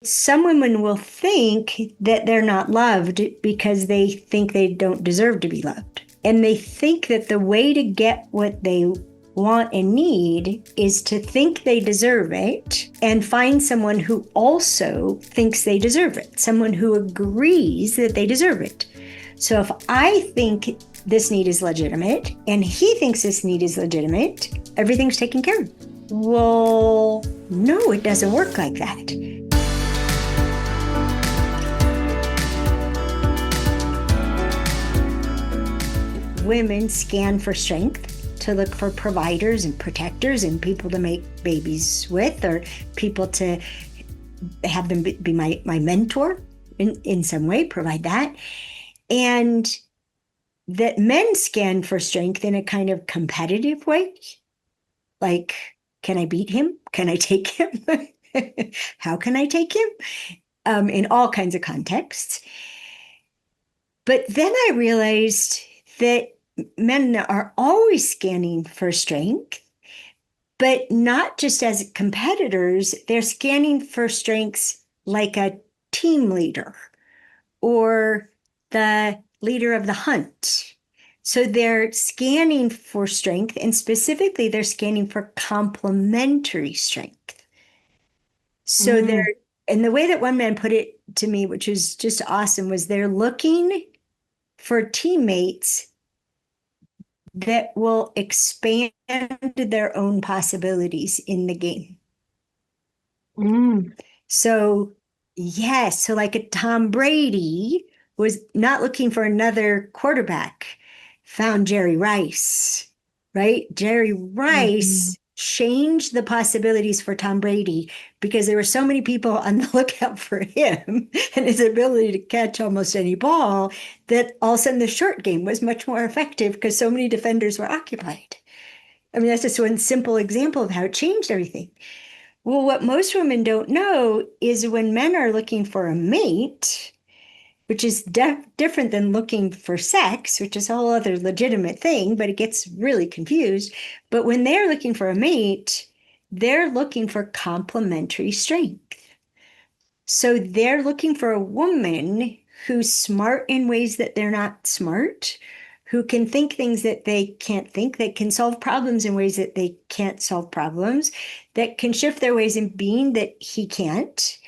some women will think that they're not loved because they think they don't deserve to be loved. And they think that the way to get what they want and need is to think they deserve it and find someone who also thinks they deserve it, someone who agrees that they deserve it. So if I think this need is legitimate and he thinks this need is legitimate, everything's taken care of. Well, no, it doesn't work like that. Women scan for strength to look for providers and protectors and people to make babies with, or people to have them be my mentor in some way, provide that. And that men scan for strength in a kind of competitive way. Like, can I beat him? Can I take him? How can I take him? In all kinds of contexts. But then I realized that men are always scanning for strength, but not just as competitors. They're scanning for strengths like a team leader or the leader of the hunt. So they're scanning for strength, and specifically they're scanning for complementary strength. So and the way that one man put it to me, which was just awesome, was they're looking for teammates that will expand their own possibilities in the game. So, yes, so like a Tom Brady was not looking for another quarterback, found Jerry Rice, right? Jerry Rice changed the possibilities for Tom Brady because there were so many people on the lookout for him and his ability to catch almost any ball that all of a sudden the short game was much more effective because so many defenders were occupied. I mean, that's just one simple example of how it changed everything. Well, what most women don't know is when men are looking for a mate, which is different than looking for sex, which is a whole other legitimate thing, but it gets really confused. But when they're looking for a mate, they're looking for complementary strength. So they're looking for a woman who's smart in ways that they're not smart, who can think things that they can't think, that can solve problems in ways that they can't solve problems, that can shift their ways in being that he can't.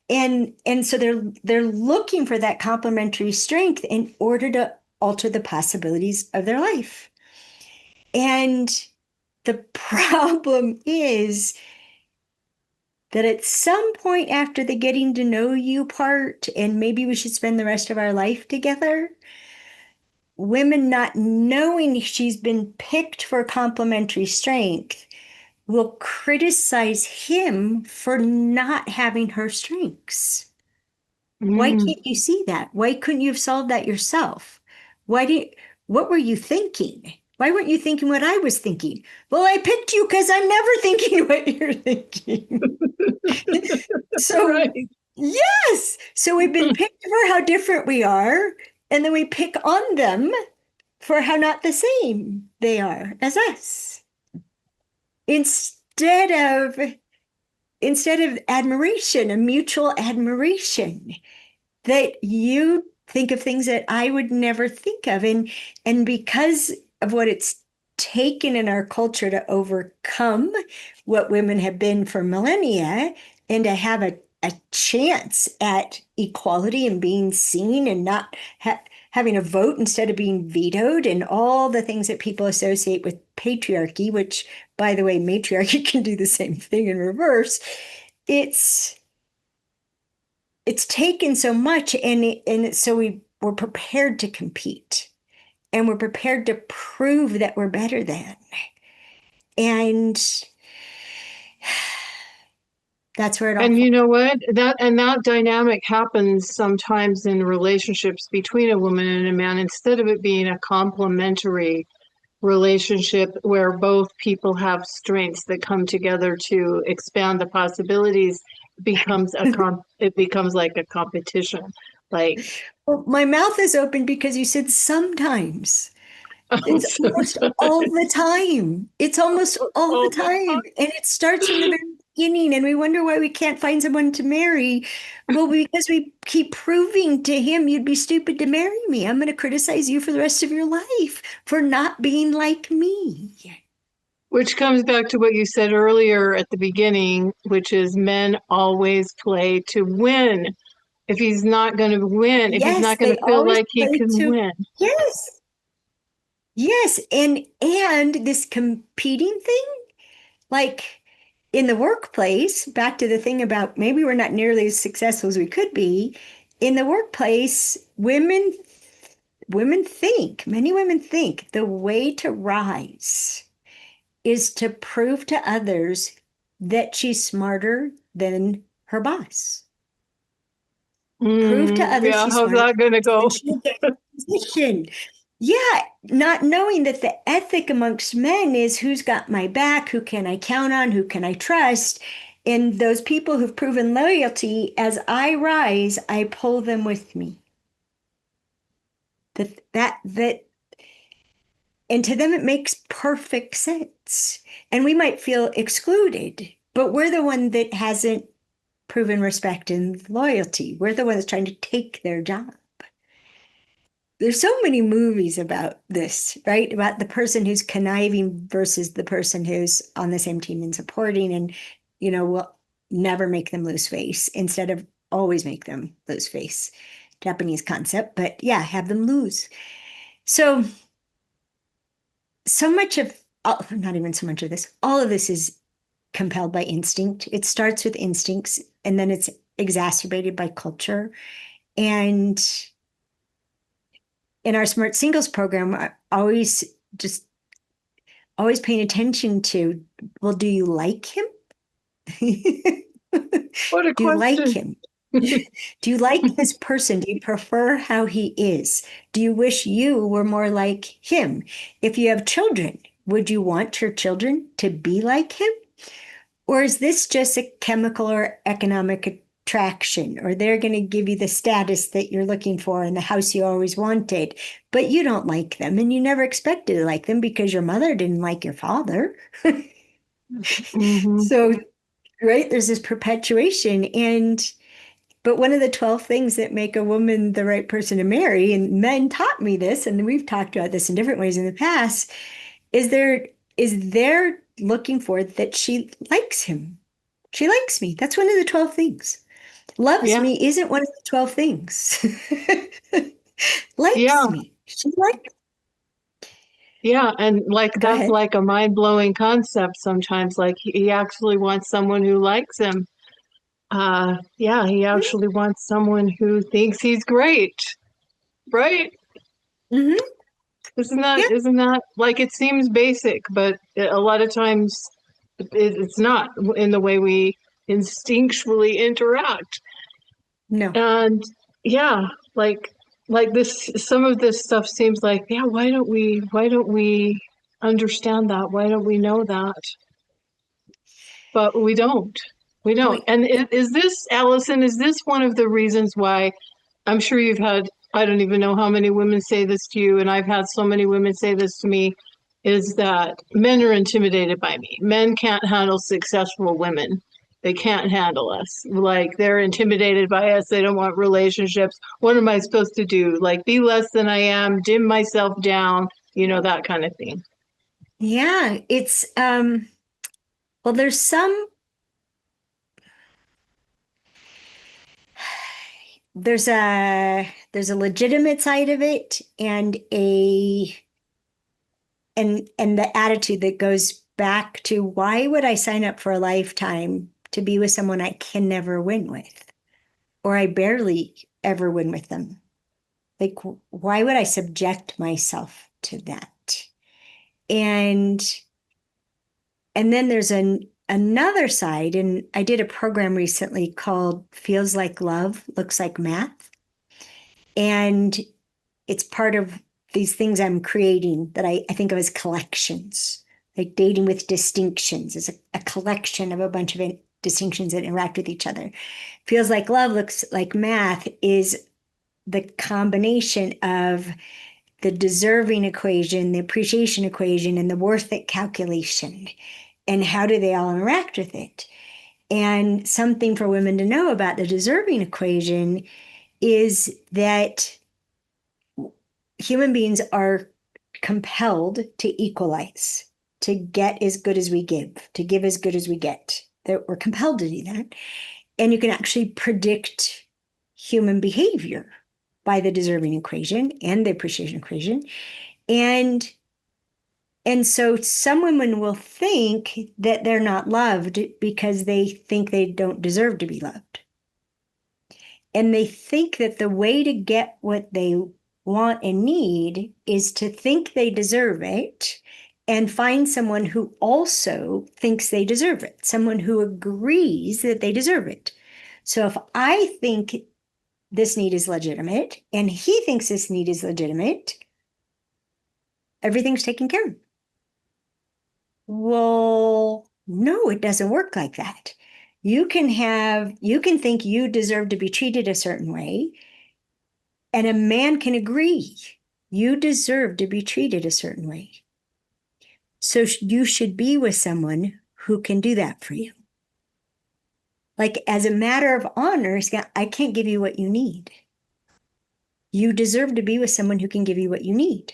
And so they're looking for that complementary strength in order to alter the possibilities of their life. And the problem is that at some point after the getting to know you part, and maybe we should spend the rest of our life together, women not knowing she's been picked for complementary strength will criticize him for not having her strengths. Why can't you see that? Why couldn't you have solved that yourself? What were you thinking? Why weren't you thinking what I was thinking? Well, I picked you because I'm never thinking what you're thinking. So, Right. yes. So we've been picked for how different we are, and then we pick on them for how not the same they are as us. Instead of admiration, a mutual admiration, that you think of things that I would never think of. And because of what it's taken in our culture to overcome what women have been for millennia and to have a chance at equality and being seen and not having a vote instead of being vetoed, and all the things that people associate with patriarchy, which, by the way, matriarchy can do the same thing in reverse. It's taken so much, and so we're prepared to compete, and we're prepared to prove that we're better than. And that's where it all And you know what? That dynamic happens sometimes in relationships between a woman and a man. Instead of it being a complementary relationship where both people have strengths that come together to expand the possibilities, it becomes like a competition. Like, well, my mouth is open because you said sometimes. It's almost all the time. It's almost all the time. And it starts from the very beginning and we wonder why we can't find someone to marry. Well, because we keep proving to him, you'd be stupid to marry me. I'm going to criticize you for the rest of your life for not being like me. Which comes back to what you said earlier at the beginning, which is men always play to win. If he's not going to win, if he's Yes, not going they to feel always like he play can to, win. yes, yes. And this competing thing, like in the workplace, back to the thing about maybe we're not nearly as successful as we could be. In the workplace, many women think the way to rise is to prove to others that she's smarter than her boss. Prove to others Yeah, she's how's smarter, that going to then go? she'll get a position. Yeah, not knowing that the ethic amongst men is who's got my back, who can I count on, who can I trust. And those people who've proven loyalty, as I rise, I pull them with me. That and to them it makes perfect sense. And we might feel excluded, but we're the one that hasn't proven respect and loyalty. We're the one that's trying to take their job. There's so many movies about this, right? About the person who's conniving versus the person who's on the same team and supporting, and will never make them lose face instead of always make them lose face. Japanese concept, but yeah, have them lose. So much of, not even so much of this, all of this is compelled by instinct. It starts with instincts and then it's exacerbated by culture. And in our Smart Singles program, I always paying attention to, well, do you like him? What a Do you like question. him? Do you like this person? Do you prefer how he is? Do you wish you were more like him? If you have children, would you want your children to be like him? Or is this just a chemical or economic attraction? Or they're going to give you the status that you're looking for in the house you always wanted, but you don't like them and you never expected to like them because your mother didn't like your father. Mm-hmm. So, right, there's this perpetuation. But one of the 12 things that make a woman the right person to marry, and men taught me this, and we've talked about this in different ways in the past, is they're looking for that she likes him. She likes me. That's one of the 12 things. Loves Yeah, me isn't one of the 12 things. yeah, Likes me. She likes. yeah. And like Go that's ahead. like a mind-blowing concept sometimes. Like he actually wants someone who likes him. Yeah, he actually wants someone who thinks he's great, right? Mm-hmm. Isn't that Yeah. isn't that like it seems basic, but a lot of times it's not in the way we instinctually interact. No. And yeah, like this some of this stuff seems like, yeah, why don't we understand that? Why don't we know that? But we don't. We don't. Wait. And is this, Allison, is this one of the reasons why I'm sure you've had, I don't even know how many women say this to you, and I've had so many women say this to me, is that men are intimidated by me. Men can't handle successful women. They can't handle us. Like they're intimidated by us. They don't want relationships. What am I supposed to do? Like be less than I am, dim myself down, that kind of thing. Yeah. It's well, there's a legitimate side of it and the attitude that goes back to why would I sign up for a lifetime to be with someone I can never win with, or I barely ever win with them? Like, why would I subject myself to that? And then there's another side, and I did a program recently called Feels Like Love, Looks Like Math. And it's part of these things I'm creating that I think of as collections. Like dating with distinctions is a collection of a bunch of distinctions that interact with each other. Feels like love, looks like math is the combination of the deserving equation, the appreciation equation, and the worth it calculation. And how do they all interact with it? And something for women to know about the deserving equation is that human beings are compelled to equalize, to get as good as we give as good as we get. That we're compelled to do that. And you can actually predict human behavior by the deserving equation and the appreciation equation. And so some women will think that they're not loved because they think they don't deserve to be loved. And they think that the way to get what they want and need is to think they deserve it and find someone who also thinks they deserve it, someone who agrees that they deserve it. So if I think this need is legitimate and he thinks this need is legitimate, everything's taken care of. Well, no, it doesn't work like that. You can think you deserve to be treated a certain way, and a man can agree you deserve to be treated a certain way. So you should be with someone who can do that for you. Like, as a matter of honor, I can't give you what you need. You deserve to be with someone who can give you what you need.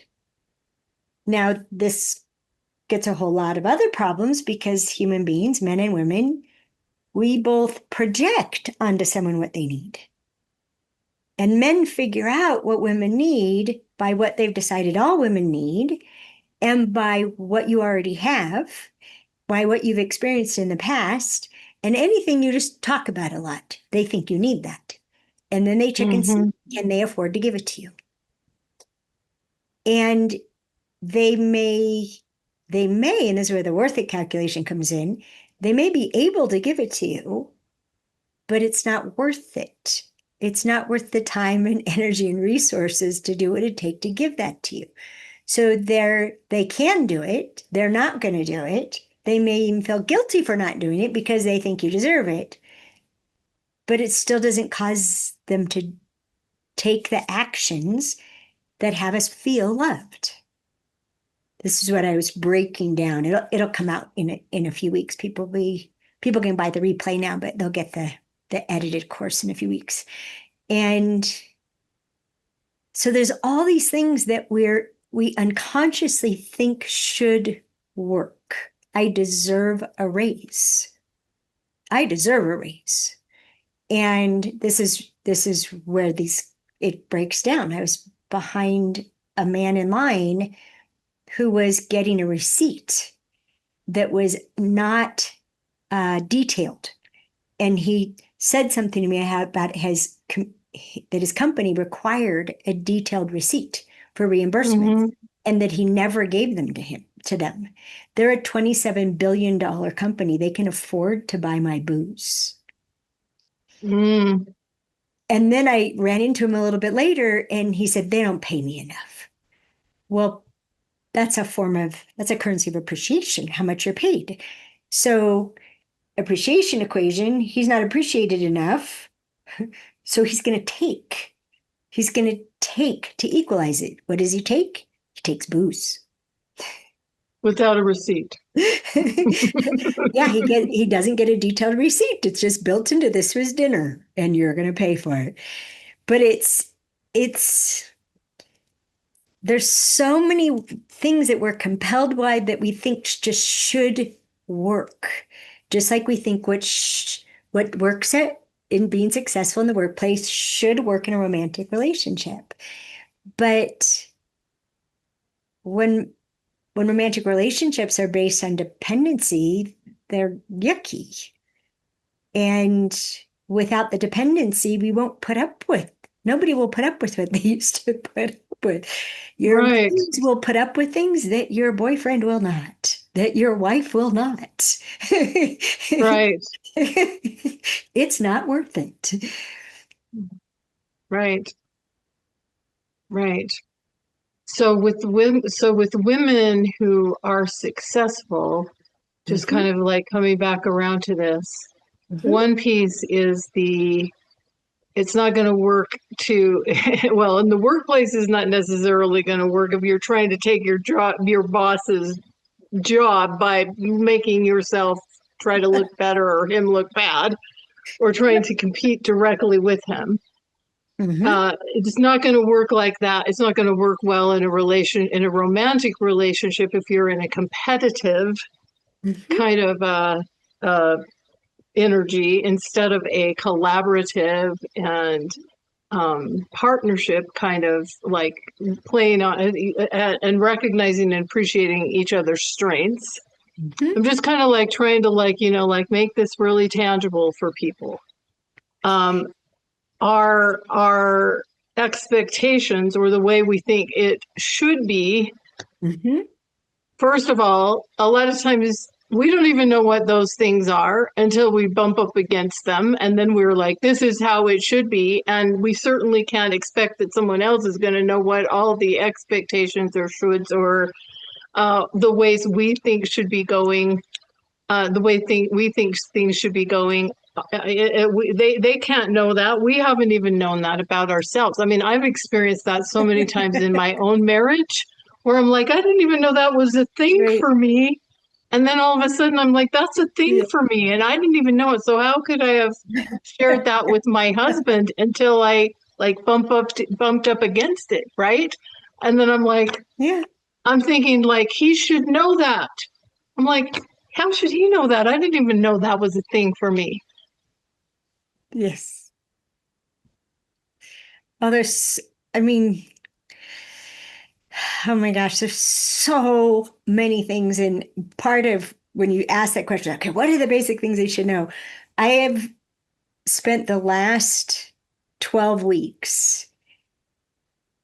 Now, this gets a whole lot of other problems because human beings, men and women, we both project onto someone what they need. And men figure out what women need by what they've decided all women need and by what you already have, by what you've experienced in the past, and anything you just talk about a lot. They think you need that. And then they check and see, can they afford to give it to you? And they may, and this is where the worth it calculation comes in, they may be able to give it to you, but it's not worth it. It's not worth the time and energy and resources to do what it takes to give that to you. So they can do it. They're not going to do it. They may even feel guilty for not doing it because they think you deserve it. But it still doesn't cause them to take the actions that have us feel loved. This is what I was breaking down. It'll come out in a few weeks. People can buy the replay now, but they'll get the edited course in a few weeks. And so there's all these things that we unconsciously think should work. I deserve a raise. I deserve a raise. And this is where it breaks down. I was behind a man in line who was getting a receipt that was not detailed. And he said something to me about that his company required a detailed receipt for reimbursement, and that he never gave them to them. They're a $27 billion company. They can afford to buy my booze. And then I ran into him a little bit later, and he said, they don't pay me enough. Well, that's a currency of appreciation, how much you're paid. So appreciation equation, he's not appreciated enough. So he's going to take to equalize it. What does he take? He takes booze. Without a receipt. Yeah, he doesn't get a detailed receipt. It's just built into this was dinner and you're going to pay for it. But there's so many things that we're compelled by that we think just should work. Just like we think what works in being successful in the workplace should work in a romantic relationship. But when romantic relationships are based on dependency, they're yucky. And without the dependency, nobody will put up with what they used to put up with. Your kids will put up with things that your boyfriend will not, that your wife will not. Right. It's not worth it. Right. So with women who are successful, just kind of like coming back around to this, one piece is it's not going to work well, in the workplace is not necessarily going to work if you're trying to take your boss's job by making yourself try to look better or him look bad, or trying to compete directly with him. It's not going to work like that. It's not going to work well in a romantic relationship if you're in a competitive kind of energy instead of a collaborative and partnership kind of like playing on and recognizing and appreciating each other's strengths. I'm just kind of like trying to like make this really tangible for people. Our expectations or the way we think it should be, first of all, a lot of times we don't even know what those things are until we bump up against them. And then we're like, this is how it should be. And we certainly can't expect that someone else is going to know what all the expectations or shoulds or the ways we think should be going, the way we think things should be going. They can't know that. We haven't even known that about ourselves. I mean, I've experienced that so many times in my own marriage where I'm like, I didn't even know that was a thing for me. And then all of a sudden I'm like, that's a thing for me. And I didn't even know it. So how could I have shared that with my husband until I like bumped up against it, right? And then I'm like, I'm thinking like he should know that. I'm like, how should he know that? I didn't even know that was a thing for me. Yes. Oh, I mean, oh my gosh, there's so many things. And part of when you ask that question, okay, what are the basic things they should know? I have spent the last 12 weeks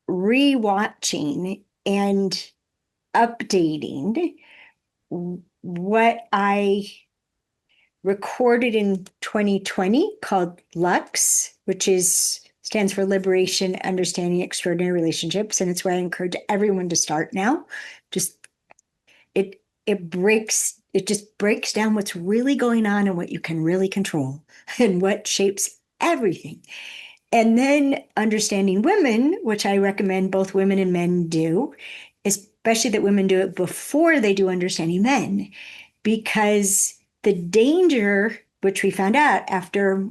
rewatching and updating what I recorded in 2020 called Lux, which stands for Liberation, Understanding Extraordinary Relationships. And it's where I encourage everyone to start now. It just breaks down what's really going on and what you can really control and what shapes everything. And then Understanding Women, which I recommend both women and men do, especially that women do it before they do Understanding Men, because the danger, which we found out after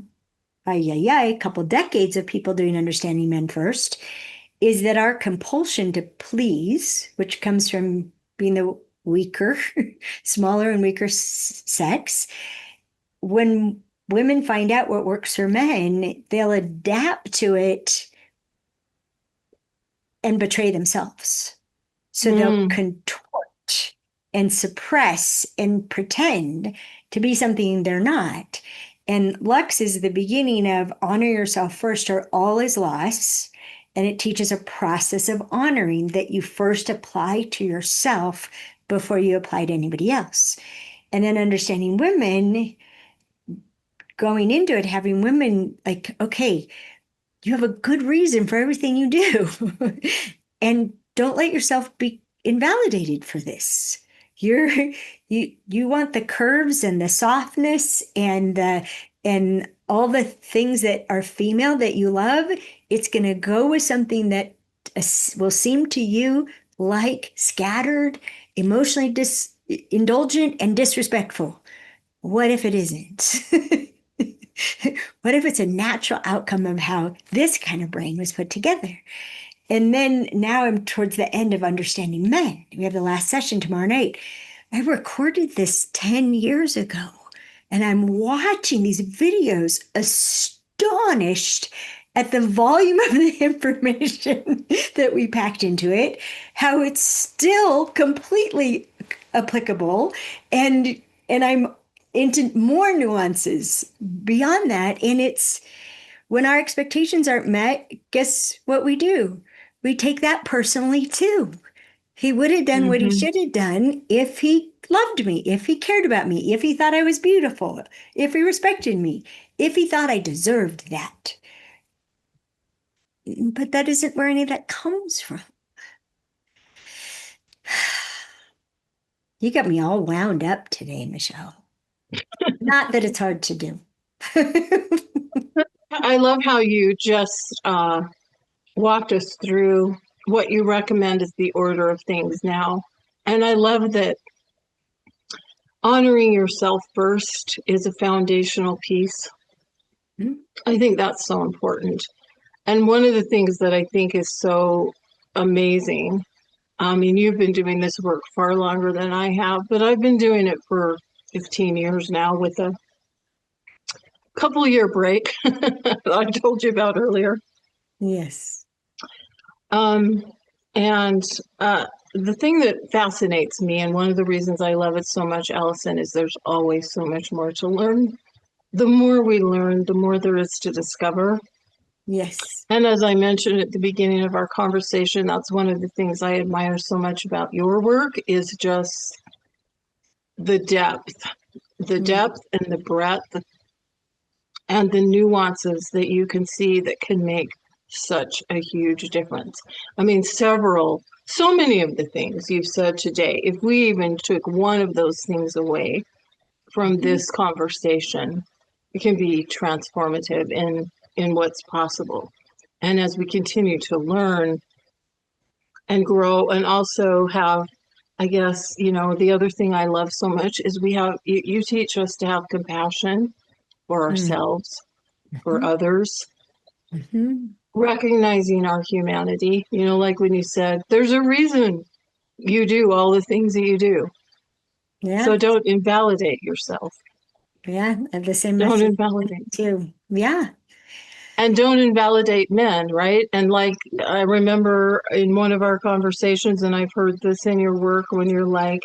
a couple decades of people doing Understanding Men first, is that our compulsion to please, which comes from being the weaker, smaller and weaker sex, when women find out what works for men, they'll adapt to it and betray themselves. So they'll contort and suppress and pretend to be something they're not. And Lux is the beginning of honor yourself first or all is lost. And it teaches a process of honoring that you first apply to yourself before you apply to anybody else. And then Understanding Women, going into it, having women like, okay, you have a good reason for everything you do. And don't let yourself be invalidated for this. You want the curves and the softness and all the things that are female that you love. It's going to go with something that will seem to you like scattered, emotionally indulgent, and disrespectful. What if it isn't? What if it's a natural outcome of how this kind of brain was put together? And then now I'm towards the end of Understanding Men. We have the last session tomorrow night. I recorded this 10 years ago, and I'm watching these videos astonished at the volume of the information that we packed into it, how it's still completely applicable, and I'm into more nuances beyond that. And it's when our expectations aren't met, guess what we do? We take that personally too. He would have done what he should have done if he loved me, if he cared about me, if he thought I was beautiful, if he respected me, if he thought I deserved that. But that isn't where any of that comes from. You got me all wound up today, Michelle. Not that it's hard to do. I love how you just walked us through what you recommend as the order of things now. And I love that honoring yourself first is a foundational piece. Mhm. I think that's so important. And one of the things that I think is so amazing, I mean, you've been doing this work far longer than I have, but I've been doing it for 15 years now with a couple-year break that I told you about earlier. Yes. Um, and the thing that fascinates me, and one of the reasons I love it so much, Alison, is there's always so much more to learn. The more we learn, the more there is to discover. Yes. And as I mentioned at the beginning of our conversation, that's one of the things I admire so much about your work is just the depth and the breadth and the nuances that you can see that can make such a huge difference. I mean, so many of the things you've said today, if we even took one of those things away from Mhm. this conversation, it can be transformative in what's possible. And as we continue to learn and grow and also have, I guess, the other thing I love so much is you teach us to have compassion for ourselves, for Mhm. others, Mhm. recognizing our humanity. Like when you said, there's a reason you do all the things that you do. Yeah. So don't invalidate yourself. Yeah. And the same Don't message invalidate. too. Yeah. And don't invalidate men, right? And like I remember in one of our conversations, and I've heard this in your work when you're like,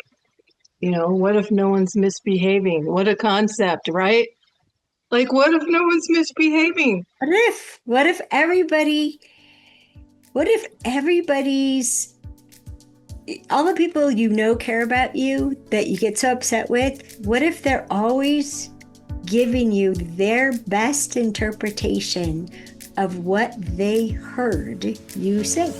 what if no one's misbehaving? What a concept, right? Like, what if no one's misbehaving? What if everybody's all the people you know care about you that you get so upset with, what if they're always giving you their best interpretation of what they heard you say?